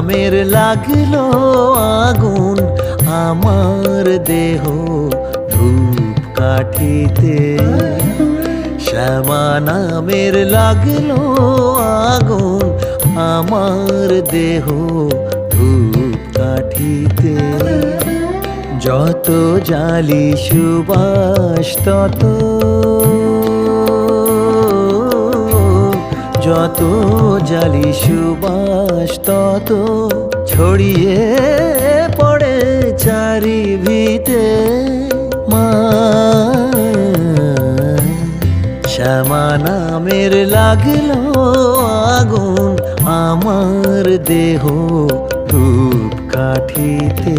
নামের লাগলো আগুন আমার দেহ ধূপ কাঠিতে। শ্যামা নামের লাগলো আগুন আমার দেহ ধূপ কাঠিতে। যত জালি সুবাস তত, যত জালি সুবাস তত ছড়িয়ে পড়ে চারিভিতে। মা শ্যামা নামের লাগলো আগুন আমার দেহ ধূপ কাঠিতে।